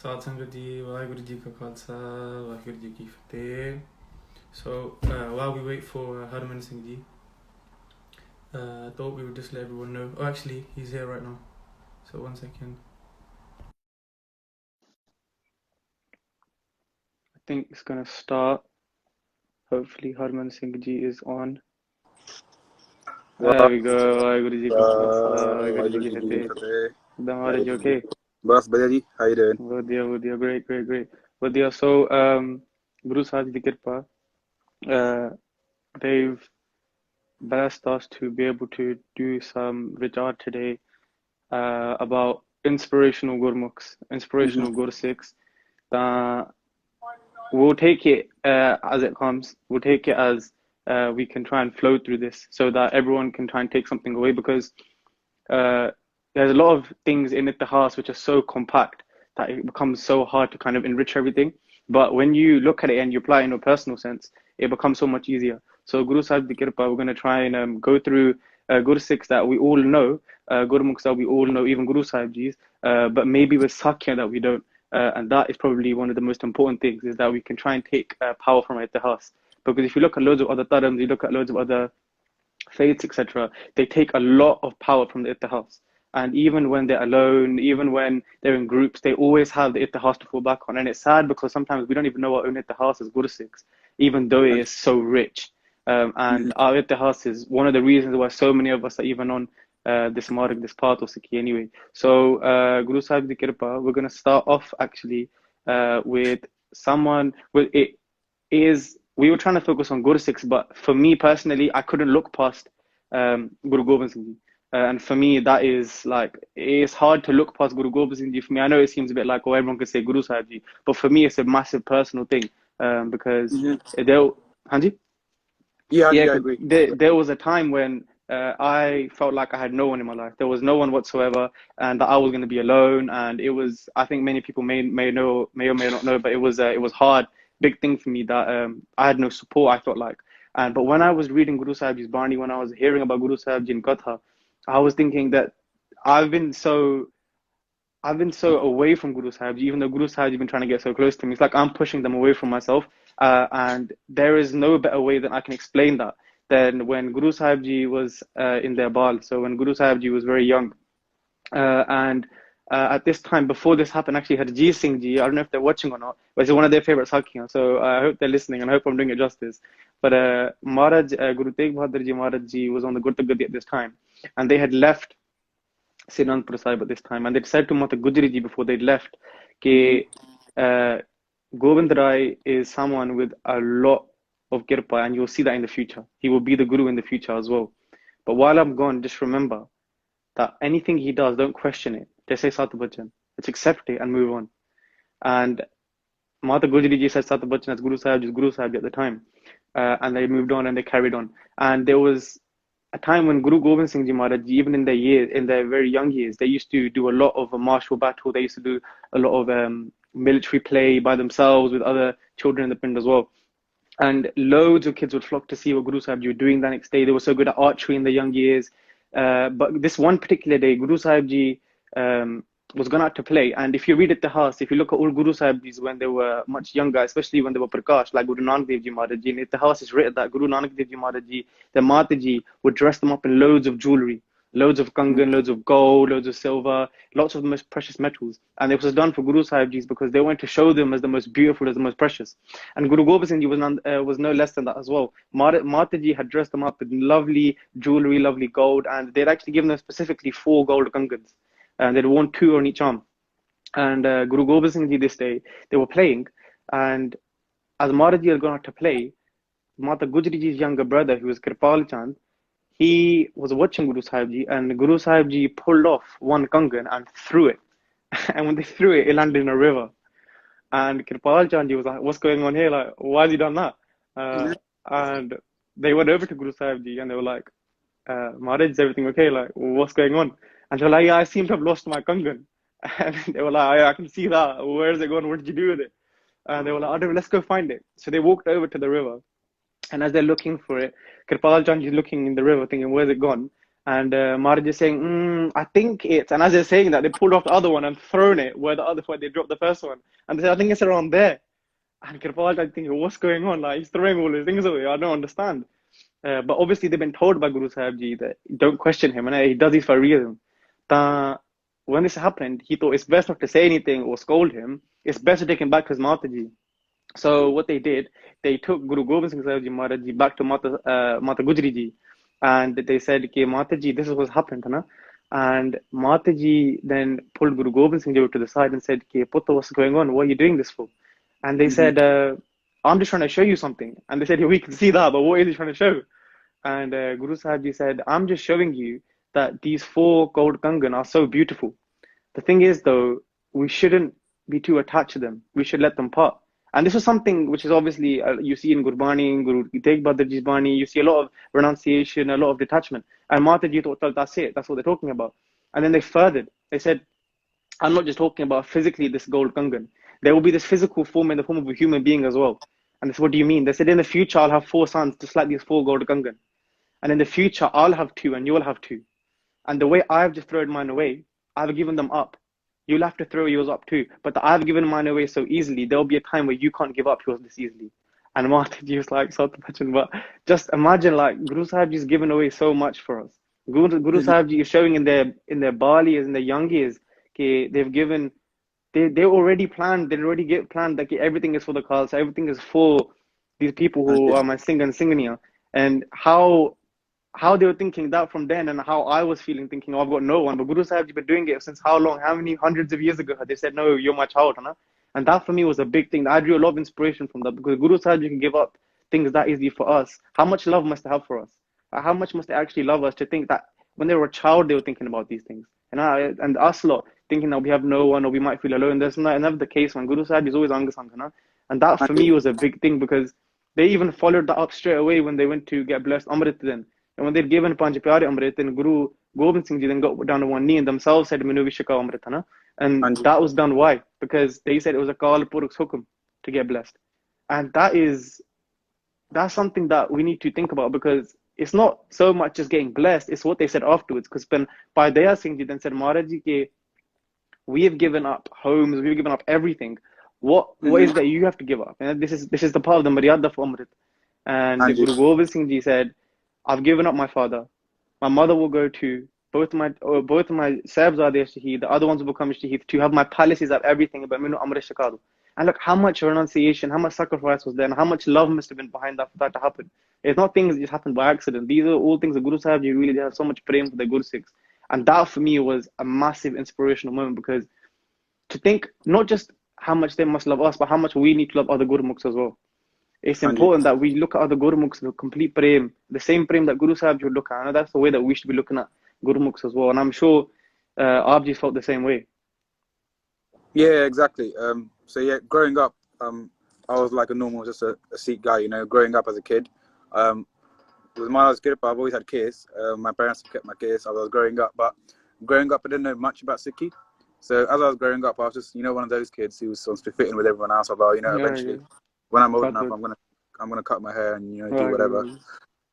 साध संगत जी वाहिगुरु जी का खालसा वाहिगुरु जी की फतेह. So while we wait for Harman Singh ji, thought we would just let everyone know. Oh, actually, he's here right now. So 1 second. I think it's gonna start. Hopefully, Harman Singh ji is on. There we go. Guru ji ka khalsa, Guru ji ki fateh. Damar ji okay? Bas, बढ़िया जी. How you doing? Vadiya. Great. Vadiya. So, Guru Sahib di kirpa, they've blessed us to be able to do some vichar today about inspirational Gurmukhs, inspirational Gursikhs. We'll take it as it comes. We'll take it as we can try and flow through this so that everyone can try and take something away, because there's a lot of things in Ittihas which are so compact that it becomes so hard to kind of enrich everything. But when you look at it and you apply it in a personal sense, it becomes so much easier. So Guru Sahib Di Kirpa, we're going to try and go through Guru Sikhs that we all know, Guru Mukhs that we all know, even Guru Sahib Jis, but maybe with Sakya that we don't. And that is probably one of the most important things, is that we can try and take power from Ittihas. Because if you look at loads of other Tarams, you look at loads of other faiths, etc., they take a lot of power from the Ittihas. And even when they're alone, even when they're in groups, they always have the Ittihas to fall back on. And it's sad because sometimes we don't even know our own Ittihas as Guru Sikhs, even though it is so rich. And our Ittihas is one of the reasons why so many of us are even on this marg, this path of Sikhi anyway. So, Guru Sahib Di Kirpa, we're going to start off actually with someone, well, it is, we were trying to focus on Guru Sikhs, but for me personally, I couldn't look past Guru Gobind Singh Ji. And for me, that is like, it's hard to look past Guru Gobind Singh Ji. For me, I know it seems a bit like, oh, everyone can say Guru Sahib Ji, but for me, it's a massive personal thing because there, Hanji? Yeah, Yeah, I 'cause agree. there was a time when I felt like I had no one in my life. There was no one whatsoever, and that I was going to be alone. And it was, I think many people may or may not know, but it was hard, big thing for me that I had no support. I felt like, and but when I was reading Guru Sahib's Bani, when I was hearing about Guru Sahib Ji in Katha, I was thinking that I've been so I've been so away from Guru Sahib, even though Guru Sahib has been trying to get so close to me. It's like I'm pushing them away from myself. And there is no better way than I can explain that than when Guru Sahib Ji was in their bal. So when Guru Sahib Ji was very young, and at this time, before this happened, actually had Ji Singh Ji. I don't know if they're watching or not, but it's one of their favorite Sakhiyan. So I hope they're listening, and I hope I'm doing it justice. But Maharaj, Guru Tegh Bahadur Ji Maharaj Ji was on the Gurta Gadi at this time, and they had left Sinanpur Sahib at this time, and they'd said to Mata Gujri Ji before they left, that Govind Rai is someone with a lot of kirpa, and you'll see that in the future. He will be the Guru in the future as well. But while I'm gone, just remember that anything he does, don't question it. Just say Sat Bachan. Let's accept it and move on. And Mata Gujri Ji said Sat Bachan as Guru Sahib at the time. And they moved on and they carried on. And there was a time when Guru Gobind Singh Ji Maharaj, even in their very young years, they used to do a lot of martial battle. They used to do a lot of military play by themselves with other children in the Pind as well. And loads of kids would flock to see what Guru Sahib Ji were doing the next day. They were so good at archery in the young years. But this one particular day, Guru Sahib Ji was gone out to play. And if you read it, the house, if you look at all Guru Sahib Jis when they were much younger, especially when they were Prakash, like Guru Nanak Dev Ji Maharaj Ji, in the house is written that Guru Nanak Dev Ji Maharaj Ji, their Mata Ji, would dress them up in loads of jewelry, loads of kangan, loads of gold, loads of silver, lots of the most precious metals. And it was done for Guru Sahib Jis because they wanted to show them as the most beautiful, as the most precious. And Guru Gobind Singh Ji was no less than that as well. Mata Ji had dressed them up with lovely jewelry, lovely gold, and they'd actually given them specifically 4 gold kangans. And they'd worn 2 on each arm. And Guru Gobind Singh Ji this day, they were playing. And as Maharaji had gone out to play, Mata Gujri Ji's younger brother, who was Kirpal Chand, he was watching Guru Sahib Ji, and Guru Sahib Ji pulled off one kangan and threw it. And when they threw it, it landed in a river. And Kirpal Chand Ji was like, what's going on here? Like, why has he done that? And they went over to Guru Sahib Ji and they were like, Maharaj, is everything okay? Like, what's going on? And they were like, yeah, I seem to have lost my kangan. And they were like, I can see that. Where's it gone? What did you do with it? And they were like, oh, let's go find it. So they walked over to the river. And as they're looking for it, Kirpal Chand is looking in the river thinking, where's it gone? And Maharaj is saying, I think it's, and as they're saying that, they pulled off the other one and thrown it where they dropped the first one. And they said, I think it's around there. And Kirpal, I think, what's going on? Like, he's throwing all his things away. I don't understand. But obviously, they've been told by Guru Sahib Ji that don't question him, and he does this for a reason. When this happened, he thought it's best not to say anything or scold him. It's best to take him back to his Mataji. So what they did, they took Guru Gobind Singh Sahib Ji Maharaj Ji back to Mata Gujri Ji, and they said, "Ki Mataji, this is what's happened, na?" And Mataji then pulled Guru Gobind Singh Ji to the side and said, "Ki Putta, what's going on? What are you doing this for?" And they said, "I'm just trying to show you something." And they said, "Yeah, we can see that, but what is he trying to show?" And Guru Sahib Ji said, "I'm just showing you that these 4 gold kangan are so beautiful. The thing is, though, we shouldn't be too attached to them. We should let them part." And this is something which is obviously you see in Gurbani, in Guru Tegh Bahadur Ji's Bani, you see a lot of renunciation, a lot of detachment. And Mataji thought, that's it, that's what they're talking about. And then they furthered. They said, I'm not just talking about physically this gold kangan. There will be this physical form in the form of a human being as well. And they said, what do you mean? They said, in the future, I'll have 4 sons, just like these 4 gold kangan. And in the future, I'll have 2 and you'll have 2. And the way I've just thrown mine away, I've given them up. You'll have to throw yours up too. But I've given mine away so easily, there'll be a time where you can't give up yours this easily. And Mataji was like, so to imagine, but just imagine, like, Guru Sahib Ji's given away so much for us. Guru Sahib Ji is showing in their Balis, in their young years, they've given, they already planned, planned that everything is for the Khalsa, everything is for these people who are my Singh and Singhania. And how they were thinking that from then, and how I was feeling, thinking, I've got no one. But Guru Sahib Ji been doing it since how long? How many hundreds of years ago? They said, no, you're my child. Huh? And that for me was a big thing. I drew a lot of inspiration from that, because Guru Sahib Ji can give up things that easily for us. How much love must they have for us? How much must they actually love us to think that when they were a child, they were thinking about these things? And us lot thinking that we have no one or we might feel alone. That's never the case, man. Guru Sahib is always Angasang. And that for me was a big thing, because they even followed that up straight away when they went to get blessed Amrit then. And when they'd given Panj Pyare Amrit, then Guru Gobind Singh Ji then got down on one knee and themselves said, Minu Vishaka Amrit. And that was done. Why? Because they said it was a Kal Puruk's hukum to get blessed. And that's something that we need to think about, because it's not so much just getting blessed, it's what they said afterwards. Because when Daya Singh Ji then said, Maharaj Ji, ke, we have given up homes, we've given up everything. What is that you have to give up? And this is the part of the Maryada for Amrit. And Guru Gobind Singh Ji said, I've given up my father. My mother will go to both of my Sahibs are there Shaheed. The other ones will become Shaheed. To have my palaces, have everything. But Minu Amrit Shakadu. And look how much renunciation, how much sacrifice was there, and how much love must have been behind that for that to happen. It's not things that just happened by accident. These are all things that Guru Sahib Ji really have so much praying for the Guru Sikhs. And that for me was a massive inspirational moment, because to think not just how much they must love us, but how much we need to love other Gurmukhs as well. It's important that we look at other Gurmukhs with complete prem, the same prem that Guru Sahib would look at. And that's the way that we should be looking at Gurmukhs as well. And I'm sure Abji felt the same way. Yeah, exactly. So yeah, growing up, I was like a normal, just a Sikh guy, you know, growing up as a kid. With my last kid, I've always had kids. My parents kept my kids as I was growing up. But growing up, I didn't know much about Sikhi. So as I was growing up, I was just, you know, one of those kids who was supposed to fit in with everyone else. I thought, you know, eventually, when I'm old enough, I'm gonna cut my hair and, you know, do whatever.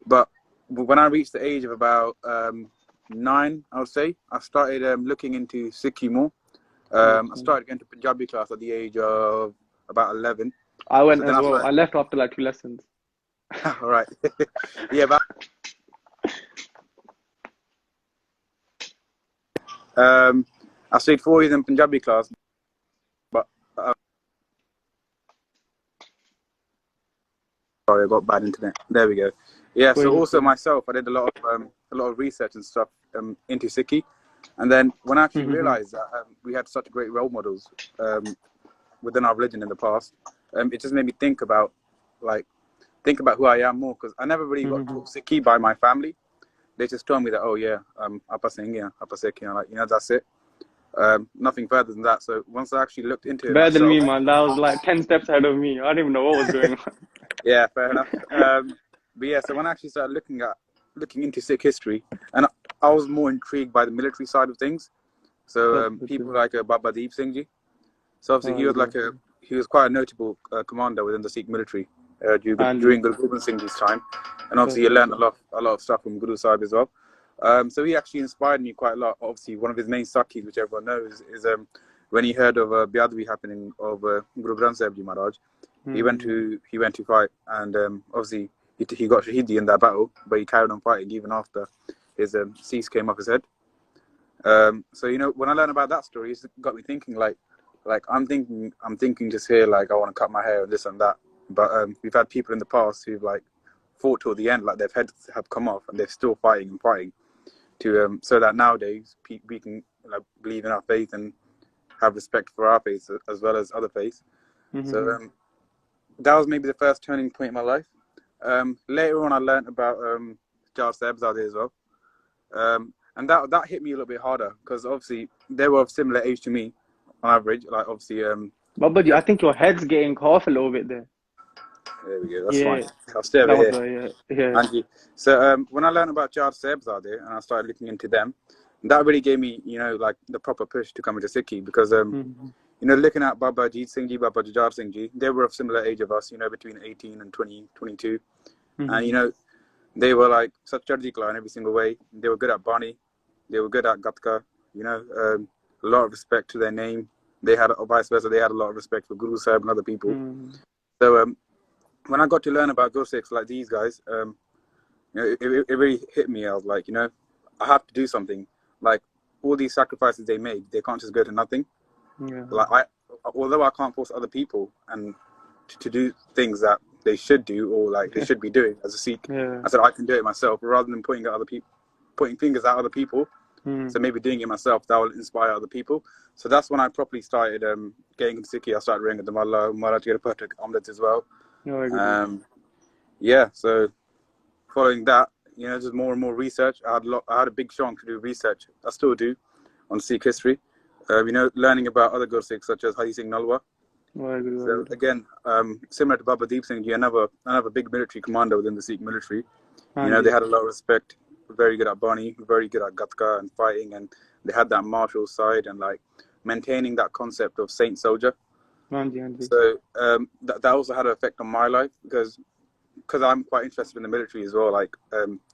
But when I reached the age of about 9, I would say, I started looking into Sikhi more. I started going to Punjabi class at the age of about 11. I went as well. I left after like 2 lessons. All right. Yeah, but I stayed 4 years in Punjabi class, but sorry, I got bad internet. There we go. Yeah, so also myself, I did a lot of research and stuff into Sikhi, and then when I actually realized that we had such great role models within our religion in the past, it just made me think about who I am more, because I never really got taught Sikhi by my family. They just told me that, oh yeah, Apa Singh, Apa Sikhi, like, you know, that's it. Nothing further than that. So once I actually looked into it, better than me, man. That was like 10 steps ahead of me. I didn't even know what was going on. Yeah, fair enough. But yeah, so when I actually started looking into Sikh history, and I was more intrigued by the military side of things. So people like Baba Deep Singh Ji. So obviously he was quite a notable commander within the Sikh military during Guru Gobind Singh Ji's time, and obviously he learned a lot of stuff from Guru Sahib as well. So he actually inspired me quite a lot. Obviously, one of his main Sakhis, which everyone knows, is when he heard of Biadwi happening of Guru Granth Sahib Ji Maharaj, he went to fight, and obviously he got shahidi in that battle, but he carried on fighting even after his cease came off his head. So you know, when I learned about that story, it's got me thinking like I'm thinking just here like I want to cut my hair and this and that. But we've had people in the past who've like fought till the end, like their heads have come off and they're still fighting and fighting to so that nowadays we can like believe in our faith and have respect for our faith as well as other faiths. So that was maybe the first turning point in my life. Later on, I learned about Jar Sebzade as well. And that hit me a little bit harder because obviously they were of similar age to me on average. Like obviously, But I think your head's getting off a little bit there. there we go. That's Yeah, fine. I'll stay over that was here. yeah. Thank you. So when I learned about Jar Sebzade and I started looking into them, that really gave me, you know, like the proper push to come into Sikhi because you know, looking at Baba Jeet Singh Ji, Baba Jujhar Singh Ji, they were of similar age of us, you know, between 18 and 20, 22. And, you know, they were like such Charjikla in every single way. They were good at Bani. They were good at Gatka, you know, a lot of respect to their name. They had, or vice versa, they had a lot of respect for Guru Sahib and other people. So when I got to learn about Gursikhs like these guys, you know, it really hit me. I was like, you know, I have to do something. Like all these sacrifices they made, they can't just go to nothing. Like although I can't force other people and to do things that they should do or like they should be doing as a Sikh, I said I can do it myself rather than pointing fingers at other people. So maybe doing it myself, that will inspire other people. So that's when I properly started getting into Sikhi. I started ringing the Mullah, Maharaj Girpatak Amrit as well. Yeah, so following that, you know, just more and more research. I had a big shauq to do research. I still do on Sikh history. You know, learning about other Gursikhs such as Hari Singh Nalwa. So again, similar to Baba Deep Singh Ji, another big military commander within the Sikh military. You know, they had a lot of respect. Very good at Bani, very good at Gatka and fighting, and they had that martial side and like maintaining that concept of saint soldier. So that also had an effect on my life because I'm quite interested in the military as well, like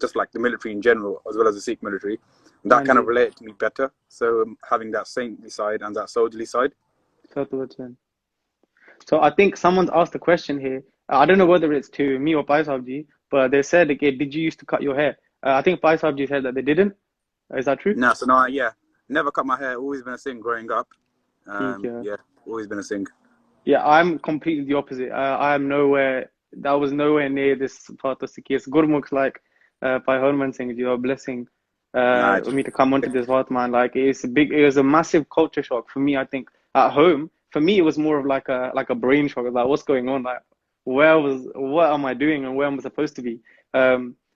just like the military in general as well as the Sikh military. That kind of related to me better. So having that saintly side and that soldierly side. So I think someone's asked a question here. I don't know whether it's to me or Pai Sabji, but they said, okay, did you used to cut your hair? I think Pai Sabji said that they didn't. Is that true? No, so no, yeah. Never cut my hair. Always been a Singh growing up. Yeah, always been a Singh. Yeah, I'm completely the opposite. I'm nowhere, that was nowhere near this part of Sikhi. Gurmukh's like Pai Harman Singh, you are blessing for me to come onto this path, man. Like it was a massive culture shock for me, I think, at home. For me, it was more of like a brain shock. Like, what's going on? Like, what am I doing and where am I supposed to be?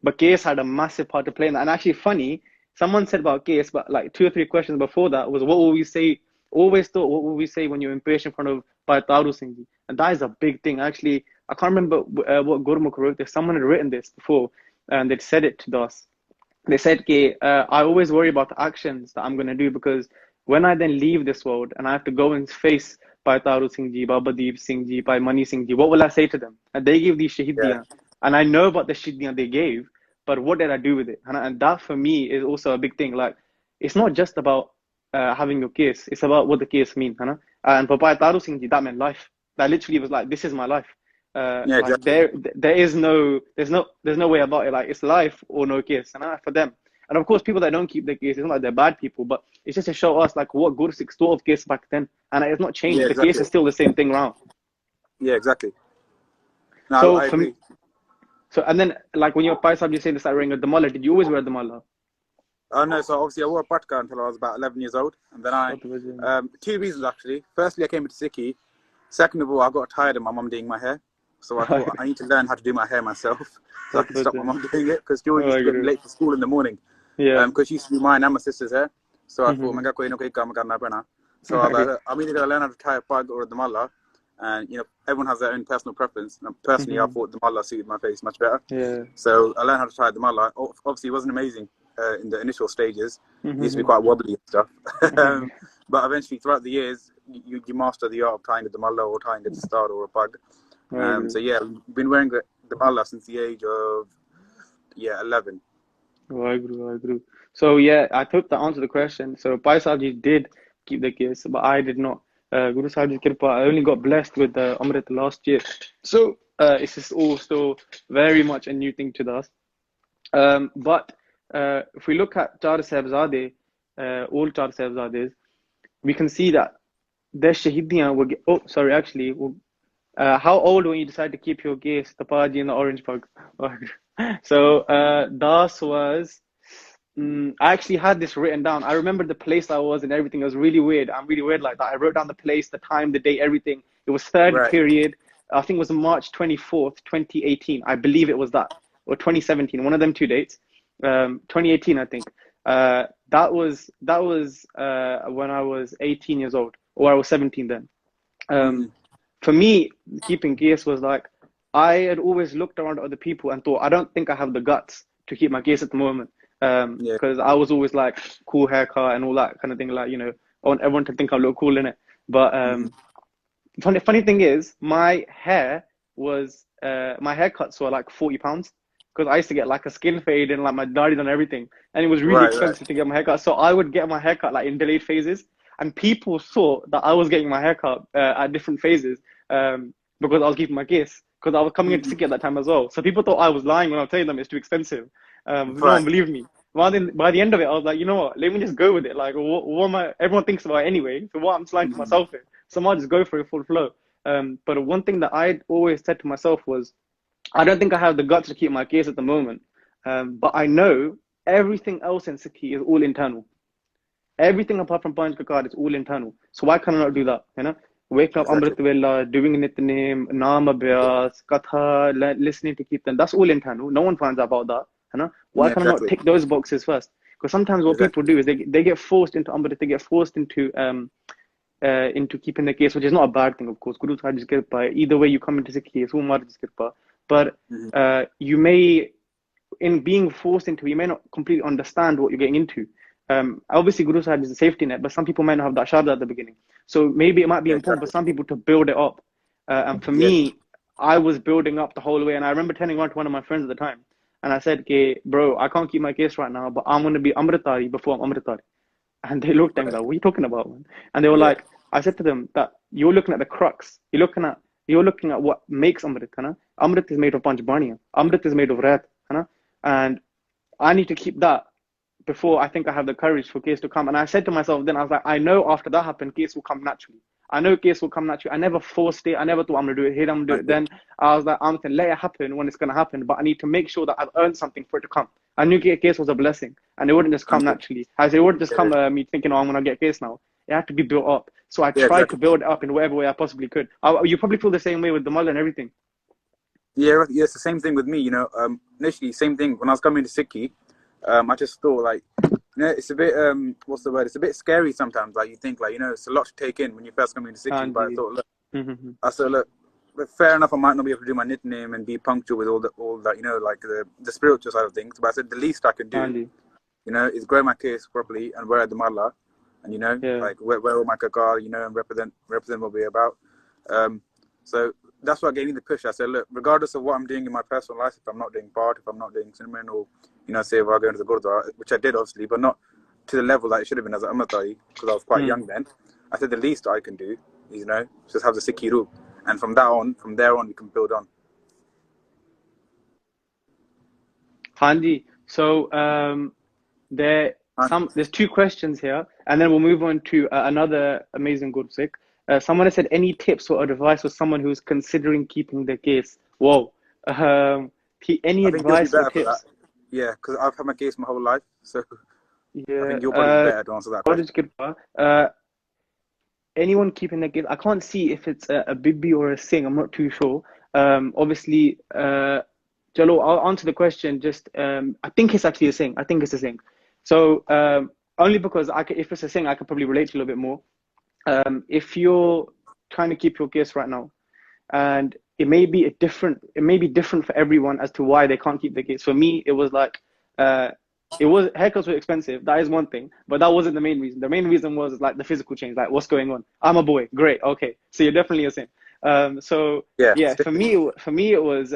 But Case had a massive part to play in that. And actually, funny, someone said about Case, but like 2 or 3 questions before that was, what will we say? Always thought, what will we say when you're impatient in front of Bhai Taru Singh Ji? And that is a big thing. Actually, I can't remember what Gurmukh wrote this. Someone had written this before, and they'd said it to us. They said, I always worry about the actions that I'm going to do because when I then leave this world and I have to go and face Bhai Taru Singh Ji, Baba Deep Singh Ji, Bhai Mani Singh Ji, what will I say to them? And they gave these shahidiyan. And I know about the shahidiyan they gave, but what did I do with it? And that for me is also a big thing. Like, it's not just about having your case, it's about what the case means. And for Bhai Taru Singh Ji, that meant life. That literally was like, this is my life. Exactly. There's no way about it. Like, it's life or no case, for them. And of course, people that don't keep the case, it's not like they're bad people, but it's just to show us like what Gursikhs thought of case back then, and it's not changed. The case is still the same thing around. Yeah, exactly. No, So I agree. So and then like when your Pai Sahib, you say the wearing a damala, did you always wear a damala? No, so obviously I wore a patka until I was about 11 years old, and then 2 reasons actually. Firstly, I came into Sikhi. Second of all, I got tired of my mum doing my hair. So I thought I need to learn how to do my hair myself so I can stop my mum doing it because she always used to get late for school in the morning. Because she used to do mine and my sister's hair. So I thought, so I'm either going to learn how to tie a pug or a damala. And, you know, everyone has their own personal preference. And personally, I thought damala suited my face much better. So I learned how to tie a damala. Obviously, it wasn't amazing in the initial stages. It used to be quite wobbly and stuff. But eventually, throughout the years, you master the art of tying a damala or tying a star or a pug. So yeah, we've been wearing the mala since the age of 11. I agree. So yeah, I hope that answered the question. So Pai Sahib did keep the case, but I did not. Guru Sahib's Kirpa, I only got blessed with Amrit last year. So it's just all still very much a new thing to us. But if we look at Char Sahibzade, all Char Sahibzades, we can see that their shahidiyan were, oh, sorry, actually, how old when you decide to keep your gaze, the Paji and the orange pug? So Das was, I actually had this written down. I remember the place I was and everything. It was really weird. I'm really weird like that. I wrote down the place, the time, the date, everything. It was third Right. period. I think it was March 24th, 2018. I believe it was that. Or 2017, one of them two dates. 2018, I think. That was when I was 18 years old, or I was 17 then. For me, keeping gaze was like, I had always looked around at other people and thought, I don't think I have the guts to keep my gaze at the moment. Because I was always like cool haircut and all that kind of thing. Like, you know, I want everyone to think I look cool in it. But funny thing is, my hair was my haircuts were like 40 pounds because I used to get like a skin fade and like my daddy and everything, and it was really expensive to get my haircut. So I would get my haircut like in delayed phases, and people thought that I was getting my haircut at different phases because I was keeping my gaze because I was coming into Sikhi at that time as well. So people thought I was lying when I was telling them it's too expensive. No one believed me. By the end of it, I was like, you know what? Let me just go with it. Like, what am I? Everyone thinks about it anyway. So what I'm just lying to myself here. So I might just go for a full flow. But one thing that I'd always said to myself was, I don't think I have the guts to keep my gaze at the moment. But I know everything else in Sikhi is all internal. Everything apart from Panch Kakad is all internal. So why can I not do that? You know, waking up Amrit Vela, doing Nitnem, Naam Abhyas, Katha, listening to Kirtan. That's all internal. No one finds out about that. You know, why can I not tick those boxes first? Because sometimes what people do is they get forced into Amrit, they get forced into keeping the case, which is not a bad thing, of course. Guru Sahib's Kirpa. Either way you come into Sikhi, it's all Maharaj's Kirpa. But you may, in being forced into, you may not completely understand what you're getting into. Obviously, Guru Sahib is a safety net, but some people might not have that sharda at the beginning. So maybe it might be important for some people to build it up. And for me, I was building up the whole way. And I remember telling one to one of my friends at the time, and I said, okay, bro, I can't keep my case right now, but I'm going to be Amritari before I'm Amritari. And they looked at me like, what are you talking about, man? And they were like, I said to them that you're looking at the crux. You're looking at what makes Amrit, you know? Amrit is made of Panchbaniya. Amrit is made of Rat, you know? And I need to keep that before I think I have the courage for case to come. And I said to myself then, I was like, I know after that happened, case will come naturally. I know case will come naturally. I never forced it. I never thought I'm going to do it here, I'm going to do it then. I was like, I'm going to let it happen when it's going to happen, but I need to make sure that I've earned something for it to come. I knew case was a blessing and it wouldn't just come naturally. As it wouldn't just come me thinking, oh, I'm going to get case now. It had to be built up. So I tried to build it up in whatever way I possibly could. You probably feel the same way with the mullah and everything. Yeah, it's the same thing with me, you know. Initially, same thing. When I was coming to Sikhi, I just thought, like, you know, it's a bit, what's the word? It's a bit scary sometimes. Like, you think, like, you know, it's a lot to take in when you first come into Sikhi. But I thought, look, fair enough, I might not be able to do my nickname and be punctual with all that, you know, like the spiritual side of things. But I said the least I can do, you know, is grow my case properly and wear the mala, and you know, like wear all my kakar, you know, and represent what we're about. So that's what gave me the push. I said, look, regardless of what I'm doing in my personal life, if I'm not doing part, if I'm not doing cinnamon, or you know, say if I go into the Gurdwara, which I did obviously, but not to the level that it should have been as an Amritari, because I was quite young then. I said the least I can do is, you know, just have the Sikhi rule. And from there on, we can build on. Hanji. So there's two questions here, and then we'll move on to another amazing Guru Sikh. Someone has said, any tips or advice for someone who's considering keeping their case? Whoa. Any advice or tips? Yeah, because I've had my case my whole life, so I think you're probably better to answer that question. Anyone keeping their case, I can't see if it's a Bibi or a Singh, I'm not too sure. Obviously, Jalo, I'll answer the question. Just I think it's actually a Singh. I think it's a Singh. So only because if it's a Singh, I can probably relate to a little bit more. If you're trying to keep your case right now, and it may be different for everyone as to why they can't keep their case. For me, it was like haircuts were expensive. That is one thing, but that wasn't the main reason. The main reason was like the physical change, like what's going on. I'm a boy, great, okay. So you're definitely a Singh. So for me, it was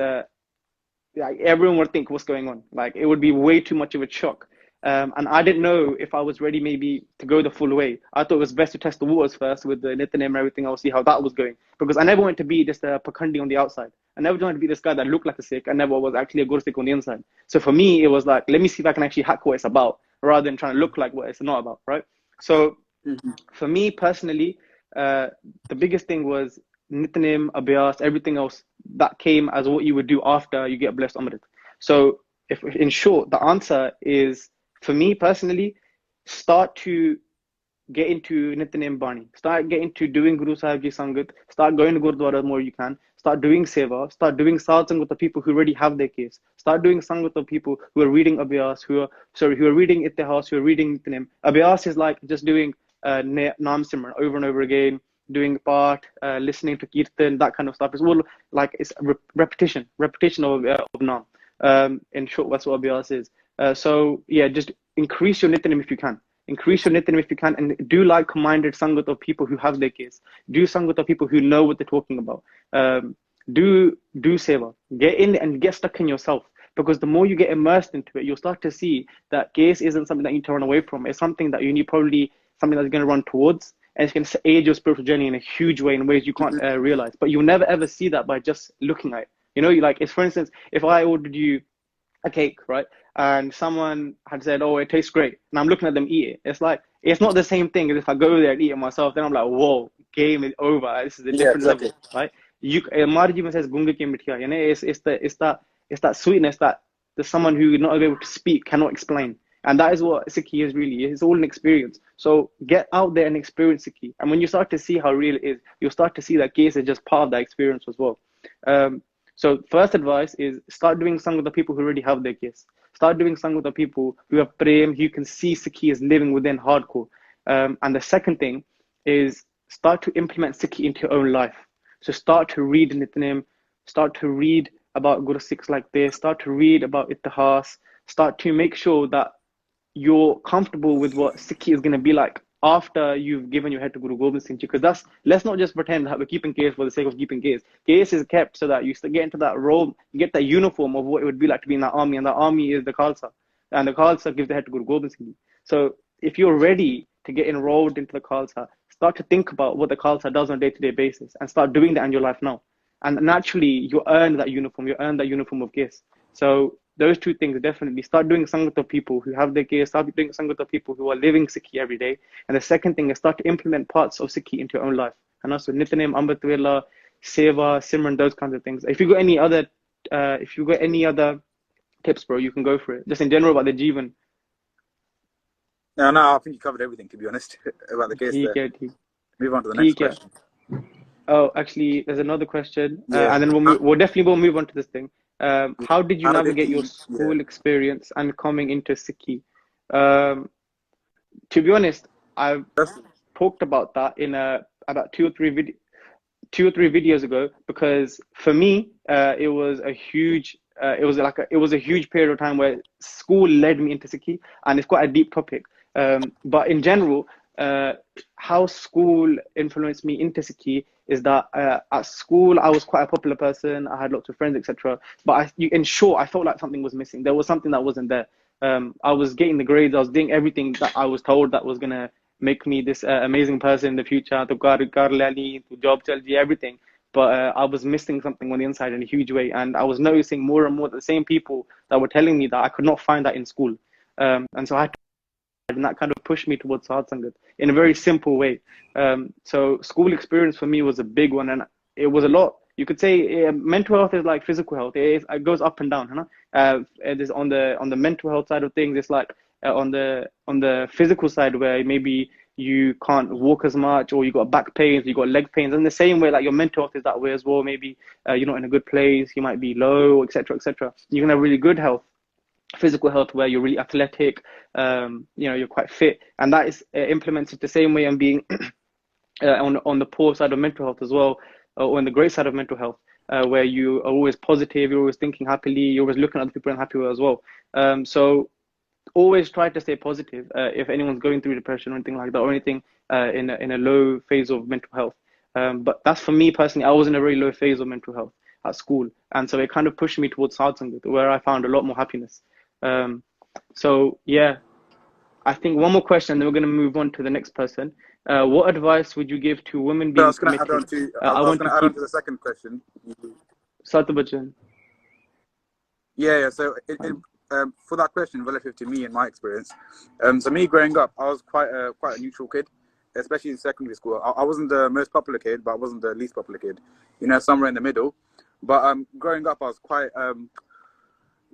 like everyone would think what's going on. Like it would be way too much of a shock. And I didn't know if I was ready maybe to go the full way. I thought it was best to test the waters first with the Nithanim and everything. I'll see how that was going, because I never wanted to be just a Pakhandi on the outside. I never wanted to be this guy that looked like a Sikh. I never was actually a good Sikh on the inside. So for me, it was like, let me see if I can actually hack what it's about, rather than trying to look like what it's not about, right? So for me personally, the biggest thing was Nithanim, Abhyas, everything else that came as what you would do after you get blessed Amrit. So if in short, the answer is, for me personally, start to get into Nithanim Bani. Start getting to doing Guru Sahib Ji Sangat. Start going to Gurdwara more you can. Start doing Seva. Start doing Satsang with the people who already have their case. Start doing Sang with the people who are reading Abhyas, who are reading Ittihas, who are reading Nithanim. Abhyas is like just doing Naam Simran over and over again, doing part, listening to Kirtan, that kind of stuff. It's all like, it's repetition of Naam. In short, that's what Abhyas is. So yeah, just increase your Nithanim if you can. Increase your Nithanim if you can, and do like-minded Sangat of people who have their case. Do Sangat of people who know what they're talking about. Do Seva. Get in and get stuck in yourself, because the more you get immersed into it, you'll start to see that case isn't something that you need to run away from. It's something that you need, probably something that's going to run towards, and it's going to aid your spiritual journey in a huge way, in ways you can't realize. But you'll never ever see that by just looking at it. You know, like, it's, for instance, if I ordered you a cake, right? And someone had said, oh, it tastes great. And I'm looking at them eat it. It's like, it's not the same thing as if I go there and eat it myself. Then I'm like, whoa, game is over. This is a different level, right? Marji even says, gunga ki mithiya. You know, it's that sweetness that there's someone who not able to speak cannot explain. And that is what Sikhi is really. It's all an experience. So get out there and experience Sikhi. And when you start to see how real it is, you'll start to see that case is just part of that experience as well. So first advice is, start doing Sang with the people who already have their case. Start doing Sang with the people who have prem, who you can see Sikhi is living within hardcore. And the second thing is, start to implement Sikhi into your own life. So start to read Nithanim, start to read about Guru Sikhs like this, start to read about Ittihas, start to make sure that you're comfortable with what Sikhi is going to be like after you've given your head to Guru Gobind Singh Ji. Because let's not just pretend that we're keeping case for the sake of keeping case. Case is kept so that you get into that role, you get that uniform of what it would be like to be in that army, and that army is the Khalsa. And the Khalsa gives the head to Guru Gobind Singh Ji. So if you're ready to get enrolled into the Khalsa, start to think about what the Khalsa does on a day-to-day basis, and start doing that in your life now. And naturally, you earn that uniform. You earn that uniform of case. So those two things, definitely start doing Sangat of people who have their case, start doing Sangat of people who are living Sikhi every day. And the second thing is, start to implement parts of Sikhi into your own life. And also Nithanim, Amritwela, Seva, Simran, those kinds of things. If you got any other tips, bro, you can go for it. Just in general about the Jivan. No, I think you covered everything, to be honest, about the case there. Move on to the next question. Oh, actually, there's another question, and then we'll definitely move on to this thing. How did you navigate your school experience and coming into Sikhi? To be honest, I've talked about that in about two or three videos ago, because for me, it was a huge period of time where school led me into Sikhi, and it's quite a deep topic. But in general, how school influenced me into Sikhi is that at school I was quite a popular person. I had lots of friends, etc. But in short, I felt like something was missing. There was something that wasn't there. I was getting the grades. I was doing everything that I was told that was gonna make me this amazing person in the future. To job, everything. But I was missing something on the inside in a huge way, and I was noticing more and more that the same people that were telling me that I could not find that in school. And so I had to, and that kind of pushed me towards Sahad Sangat in a very simple way. So school experience for me was a big one, and it was a lot. You could say mental health is like physical health. It goes up and down. It is on the mental health side of things. It's like on the physical side, where maybe you can't walk as much, or you got back pains, you got leg pains. And the same way, like your mental health is that way as well. Maybe you're not in a good place. You might be low, etc., etc. You can have really good health, physical health, where you're really athletic, you're quite fit, and that is implemented the same way. And being on the poor side of mental health as well, or on the great side of mental health, where you are always positive, you're always thinking happily, you're always looking at other people and happy as well. So always try to stay positive if anyone's going through depression or anything like that, or anything in a low phase of mental health. But that's for me personally. I was in a very low phase of mental health at school, and so it kind of pushed me towards Sahad Sangat, where I found a lot more happiness. So yeah, I think one more question, then we're going to move on to the next person. What advice would you give to women So I being was going to add on committed? to I want to add on keep to the second question. Satyabajan. Yeah. So for that question, relative to me and my experience, so me growing up, I was quite a neutral kid, especially in secondary school. I wasn't the most popular kid, but I wasn't the least popular kid. You know, somewhere in the middle. But growing up, I was quite a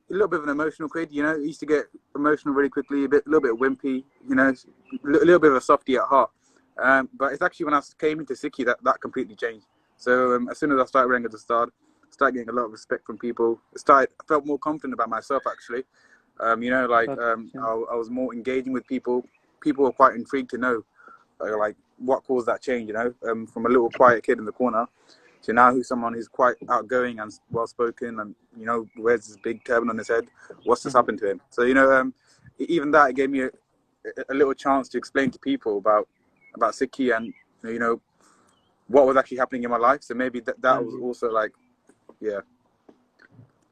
little bit of an emotional kid. You know, I used to get emotional really quickly, a little bit wimpy. You know, a little bit of a softie at heart. But it's actually when I came into Sikhi that completely changed. So as soon as I started wearing at the start, started getting a lot of respect from people. I felt more confident about myself actually. You know, like I was more engaging with people. People were quite intrigued to know, like what caused that change. You know, from a little quiet kid in the corner to now who's someone who's quite outgoing and well spoken, and you know wears this big turban on his head. What's just happened to him? So you know, even that gave me a little chance to explain to people about Sikhi and you know what was actually happening in my life. So maybe that was also like, yeah.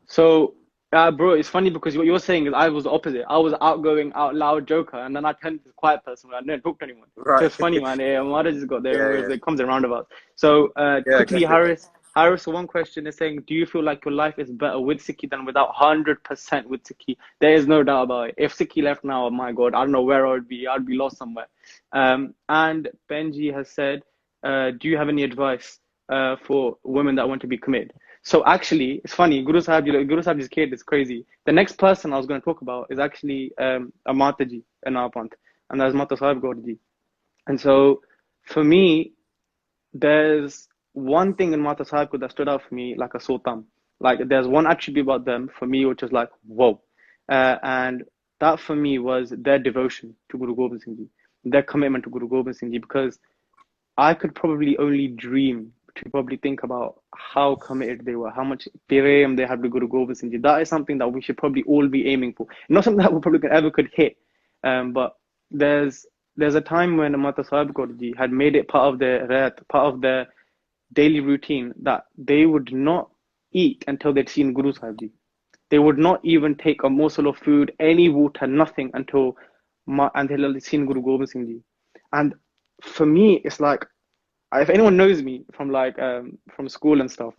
So, bro, it's funny because what you're saying is I was the opposite. I was outgoing, out loud joker, and then I turned into a quiet person when I didn't talk to anyone. Right. So it's funny, man. Mara just got there Yeah, and it comes in roundabouts. So, yeah, quickly, exactly. Harris, one question is saying, do you feel like your life is better with Sikhi than without? 100% with Sikhi. There is no doubt about it. If Sikhi left now, oh my God, I don't know where I would be. I'd be lost somewhere. And Benji has said, do you have any advice for women that want to be committed? So actually, it's funny. Guru Sahib's kid is crazy. The next person I was going to talk about is actually a Mataji in our panth, and that's Mata Sahib Gaurji. And so, for me, there's one thing in Mata Sahib that stood out for me like a sore thumb. Like there's one attribute about them for me which is like whoa, and that for me was their devotion to Guru Gobind Singh Ji, their commitment to Guru Gobind Singh Ji, because I could probably only dream to probably think about how committed they were, how much prem they had with Guru Gobind Singh Ji. That is something that we should probably all be aiming for. Not something that we probably ever could hit, but there's a time when Mata Sahib Kaur Ji had made it part of their part of their daily routine that they would not eat until they'd seen Guru Sahib Ji. They would not even take a morsel of food, any water, nothing until they'd seen Guru Gobind Singh Ji. And for me, it's like if anyone knows me from from school and stuff,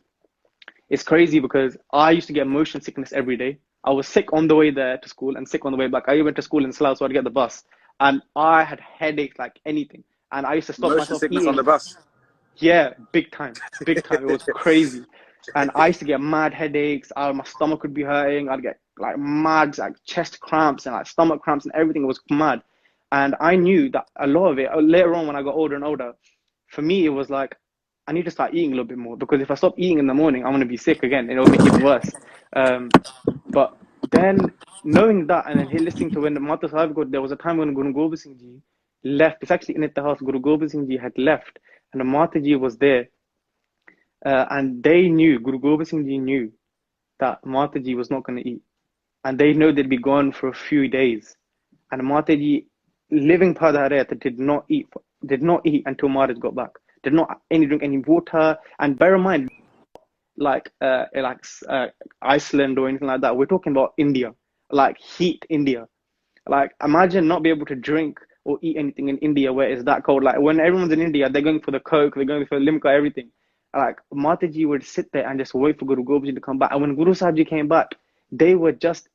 it's crazy because I used to get motion sickness every day. I was sick on the way there to school and sick on the way back. I went to school in Slough, so I'd get the bus, and I had headaches like anything. And I used to stop Motion myself sickness on eating. the bus. Yeah, big time, big time. It was crazy, and I used to get mad headaches. My stomach would be hurting. I'd get like mad like chest cramps and like stomach cramps and everything. It was mad, and I knew that a lot of it later on when I got older and older. For me, it was like I need to start eating a little bit more because if I stop eating in the morning, I'm gonna be sick again, and it'll make it even worse. But then knowing that, and then listening to when the Mata Sahib got, there was a time when Guru Gobind Singh Ji left. It's actually in the house. Guru Gobind Singh Ji had left, and the Mataji was there, and they knew Guru Gobind Singh Ji knew that Mataji was not going to eat, and they know they'd be gone for a few days, and Mataji, living Padharayat, did not eat until Maharaj got back. Did not drink any water, and bear in mind, like Iceland or anything like that. We're talking about India, like heat India. Like imagine not be able to drink or eat anything in India where it's that cold. Like when everyone's in India, they're going for the Coke, they're going for Limca, everything. Like Mataji would sit there and just wait for Guru Gobind Ji to come back. And when Guru Sahib Ji came back, they were just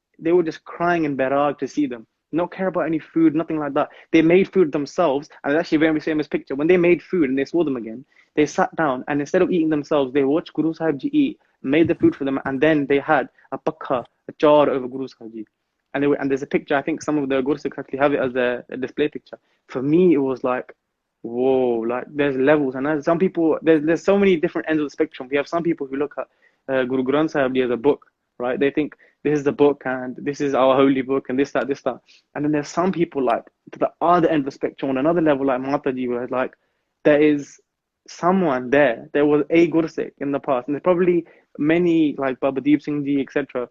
crying in Bairag to see them. Not care about any food, nothing like that. They made food themselves, and it's actually a very famous picture. When they made food and they saw them again, they sat down and instead of eating themselves, they watched Guru Sahib Ji eat, made the food for them, and then they had a pakha, a char over Guru Sahib Ji. And there's a picture. I think some of the Gursikhs actually have it as a display picture. For me, it was like, whoa! Like there's levels, and there's some people. There's so many different ends of the spectrum. We have some people who look at Guru Granth Sahib Ji as a book, right? They think this is the book, and this is our holy book, and this that. And then there's some people like to the other end of the spectrum, on another level, like Mataji, where like there is someone there. There was a Gursikh in the past, and there's probably many like Baba Deep Singh Ji, etc.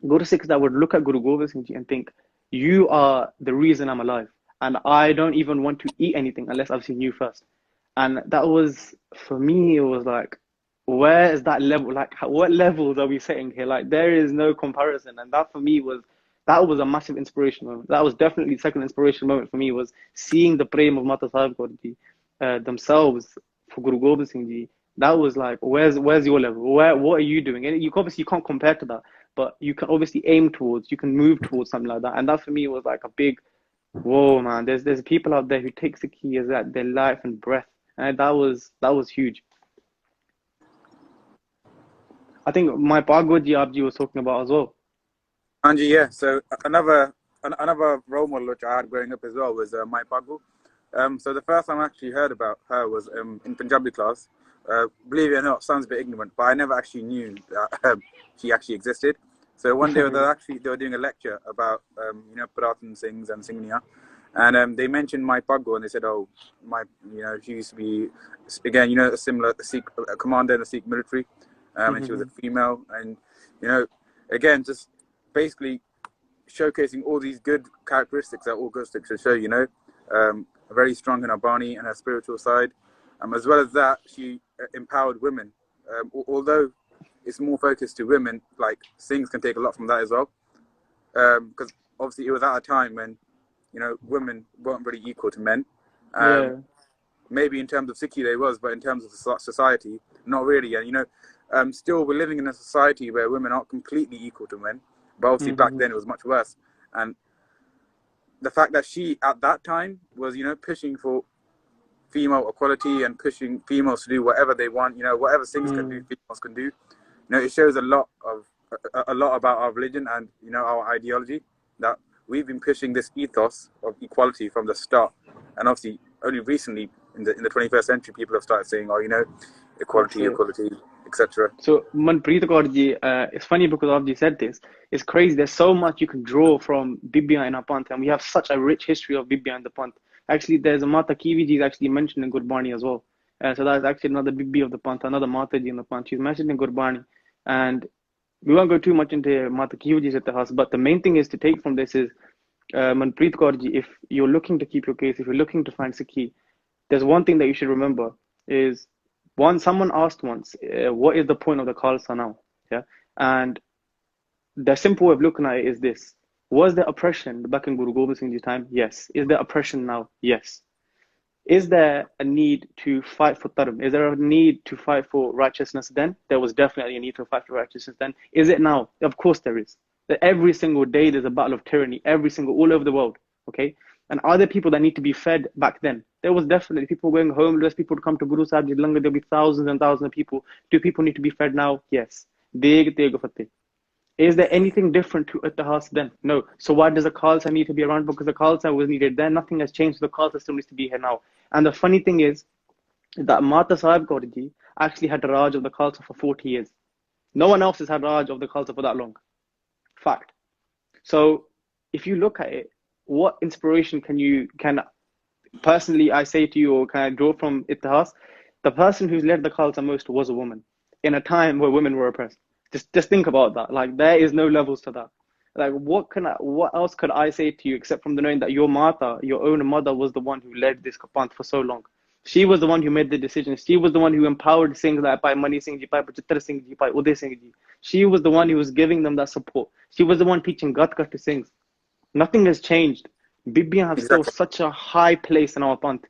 Guru Sikhs that would look at Guru Gobind Singh Ji and think, you are the reason I'm alive. And I don't even want to eat anything unless I've seen you first. And that was, for me, it was like, where is that level? Like, what levels are we setting here? Like, there is no comparison. And that for me was, that was a massive inspiration moment. That was definitely the second inspiration moment for me, was seeing the prem of Mata Sahib Kaur ji themselves for Guru Gobind Singh Ji. That was like, where's your level? What are you doing? And you obviously can't compare to that, but you can obviously aim towards, you can move towards something like that. And that for me was like a big, whoa, man. There's people out there who take Sikhi as that their life and breath, and that was huge. I think my Pagoji Abji was talking about as well. Anji, yeah. So another role model which I had growing up as well was my Pagu. So the first time I actually heard about her was in Punjabi class. Believe it or not, sounds a bit ignorant, but I never actually knew that she actually existed. So one day they were doing a lecture about Puratan Singhs and Singhniya, and they mentioned my Pagu, and they said, oh, she used to be again a similar Sikh a commander in the Sikh military, and she was a female, and again just basically showcasing all these good characteristics that all Gursikhs should show. Very strong in her Bani and her spiritual side. As well as that, she empowered women. Although it's more focused to women, like Singhs can take a lot from that as well. Because obviously it was at a time when, women weren't really equal to men. Maybe in terms of Sikhi they was, but in terms of society, not really. And still we're living in a society where women aren't completely equal to men. But obviously back then it was much worse. And the fact that she at that time was pushing for female equality and pushing females to do whatever they want, whatever Singhs can do, females can do. It shows a lot about our religion and our ideology, that we've been pushing this ethos of equality from the start. And obviously only recently in the 21st century people have started saying, equality, etc. So Manpreet Kaur ji, it's funny because Abji said this. It's crazy. There's so much you can draw from Bibia in our Panth, and we have such a rich history of Bibia in the Panth. Actually, there's a Mata Kiwi ji is actually mentioned in Gurbani as well. So that's actually another Bibi of the Panth, another Mata ji in the Panth. She's mentioned in Gurbani. And we won't go too much into Mata Kiwi ji's Ittihas, but the main thing is to take from this is Manpreet Kaur ji, if you're looking to keep your case, if you're looking to find Sikhi, there's one thing that you should remember is, someone asked once, what is the point of the Khalsa now? Yeah. And the simple way of looking at it is this. Was there oppression back in Guru Gobind Singh Ji's time? Yes. Is there oppression now? Yes. Is there a need to fight for dharm? Is there a need to fight for righteousness then? There was definitely a need to fight for righteousness then. Is it now? Of course there is. Every single day there's a battle of tyranny, all over the world. Okay? And are there people that need to be fed back then? There was definitely people going homeless, people would come to Guru Sahib Ji's Langar, there'll be thousands and thousands of people. Do people need to be fed now? Yes. Is there anything different to Ittihas then? No. So why does the Khalsa need to be around? Because the Khalsa was needed then. Nothing has changed. So the Khalsa still needs to be here now. And the funny thing is that Mata Sahib Kaur ji actually had the Raj of the Khalsa for 40 years. No one else has had Raj of the Khalsa for that long. Fact. So if you look at it, what inspiration can personally I say to you, or can I draw from Ittihas? The person who's led the Khalsa most was a woman in a time where women were oppressed. Just think about that. Like, there is no levels to that. Like, what else could I say to you except from the knowing that your mata, your own mother, was the one who led this Panth for so long. She was the one who made the decisions. She was the one who empowered Singhs like Pai Mani Singh Ji, Pai Pachitra Singh Ji, Pai Uday Singh Ji. She was the one who was giving them that support. She was the one teaching Gatka to Singhs. Nothing has changed. Bibiyan have still such a high place in our Panth,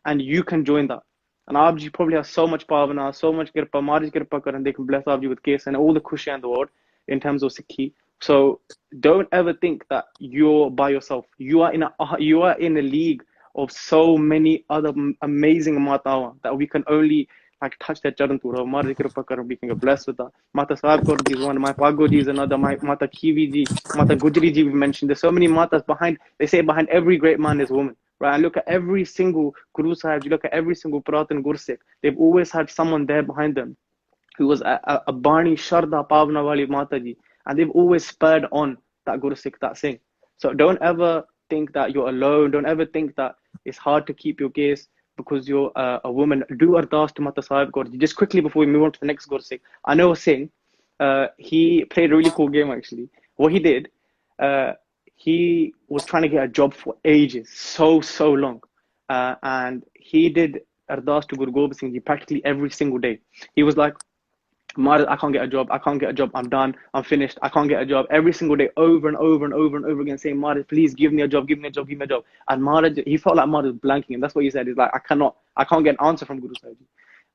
and you can join that. And Abji probably has so much power now, so much kirpa, Marij kirpa karan, they can bless Abji with case and all the khushi in the world in terms of Sikhi. So don't ever think that you're by yourself. You are in a league of so many other amazing matawa that we can only like touch their charan thura. Marij kirpa karan, we can get blessed with that. Mata Sahib Kaur ji is one, my Pago ji is another, my Mata Kiwi ji, Mata Gujri ji we mentioned. There's so many matas behind. They say behind every great man is a woman. Right, and look at every single Guru Sahib, you look at every single Puratan Gursikh, they've always had someone there behind them who was a Bani Sharda Pavna Wali Mataji, and they've always spurred on that Gursikh, that Singh. So don't ever think that you're alone, don't ever think that it's hard to keep your case because you're a woman. Do ardas to Mata Sahib Kaur ji. Just quickly before we move on to the next Gursikh, I know a Singh, he played a really cool game actually. What he did, he was trying to get a job for ages, so long. And he did ardas to Guru Gobind Singh Ji practically every single day. He was like, Marad, I can't get a job. I can't get a job. I'm done. I'm finished. I can't get a job. Every single day, over and over and over and over again, saying, Marad, please give me a job, give me a job, give me a job. And Marad, he felt like Marad was blanking him. That's what he said. He's like, I can't get an answer from Guru Sahib.